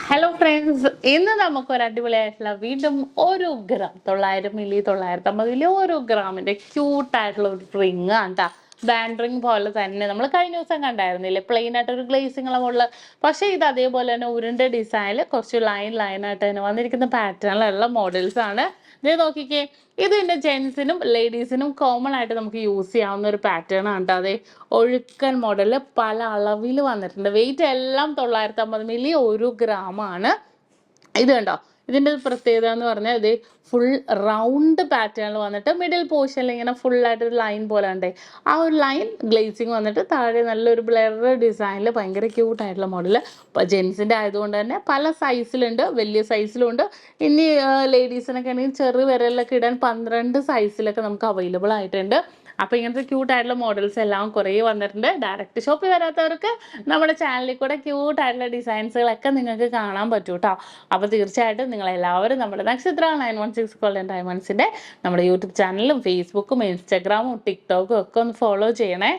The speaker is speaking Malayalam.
ഹലോ ഫ്രണ്ട്സ്, ഇന്ന് നമുക്ക് ഒരു അടിപൊളിയായിട്ടുള്ള വീണ്ടും ഒരു ഗ്രാം 900 മില്ലി 950 മില്ലി ഒരു ഗ്രാമിന്റെ ക്യൂട്ടായിട്ടുള്ള ഒരു റിങ് ആണ് കേട്ടോ. ബാൻഡ് റിങ് പോലെ തന്നെ നമ്മൾ കഴിഞ്ഞ ദിവസം കണ്ടായിരുന്നില്ലേ, പ്ലെയിൻ ആയിട്ട് ഒരു ഗ്ലേസിംഗ് മുകളിൽ. പക്ഷേ ഇത് അതേപോലെ തന്നെ ഉരുണ്ട ഡിസൈനിൽ കുറച്ച് ലൈനായിട്ട് തന്നെ വന്നിരിക്കുന്ന പാറ്റേണിലുള്ള മോഡൽസ് ആണ്. ഇത് നോക്കിക്കേ, ഇത് പിന്നെ ജെൻസിനും ലേഡീസിനും കോമൺ ആയിട്ട് നമുക്ക് യൂസ് ചെയ്യാവുന്ന ഒരു പാറ്റേൺ ആണ്. അതെ, ഒഴുക്കൻ മോഡല് പല അളവിൽ വന്നിട്ടുണ്ട്. വെയിറ്റ് എല്ലാം 950 മില്ലി 1 ഗ്രാമാണ്. ഇത് കണ്ടോ, ഇതിൻ്റെ പ്രത്യേകത എന്ന് പറഞ്ഞാൽ ഇത് ഫുൾ റൗണ്ട് പാറ്റേണിൽ വന്നിട്ട് മിഡിൽ പോർഷനിൽ ഇങ്ങനെ ഫുള്ളായിട്ട് ഒരു ലൈൻ പോലെ ഉണ്ട്. ആ ഒരു ലൈൻ ഗ്ലേസിങ് വന്നിട്ട് താഴെ നല്ലൊരു ബ്ലർ ഡിസൈനിൽ ഭയങ്കര ക്യൂട്ടായിട്ടുള്ള മോഡൽ. ജെൻസിൻ്റെ ആയതുകൊണ്ട് തന്നെ പല സൈസിലുണ്ട്, വലിയ സൈസിലുണ്ട്. ഇനി ലേഡീസിനൊക്കെ ആണെങ്കിൽ ചെറു വിരലിലൊക്കെ ഇടാൻ 12 സൈസിലൊക്കെ നമുക്ക് അവൈലബിൾ ആയിട്ടുണ്ട്. അപ്പോൾ ഇങ്ങനത്തെ ക്യൂട്ടായിട്ടുള്ള മോഡൽസ് എല്ലാം കുറേ വന്നിട്ടുണ്ട്. ഡയറക്റ്റ് ഷോപ്പിൽ വരാത്തവർക്ക് നമ്മുടെ ചാനലിൽ കൂടെ ക്യൂട്ടായിട്ടുള്ള ഡിസൈൻസുകളൊക്കെ നിങ്ങൾക്ക് കാണാൻ പറ്റും കേട്ടോ. അപ്പോൾ തീർച്ചയായിട്ടും നിങ്ങളെല്ലാവരും നമ്മുടെ നക്ഷത്ര 916 ഗോൾഡൻ ഡയമണ്ട്സിൻ്റെ നമ്മുടെ യൂട്യൂബ് ചാനലും ഫേസ്ബുക്കും ഇൻസ്റ്റാഗ്രാമും ടിക്ടോക്കും ഒക്കെ ഒന്ന് ഫോളോ ചെയ്യണേ.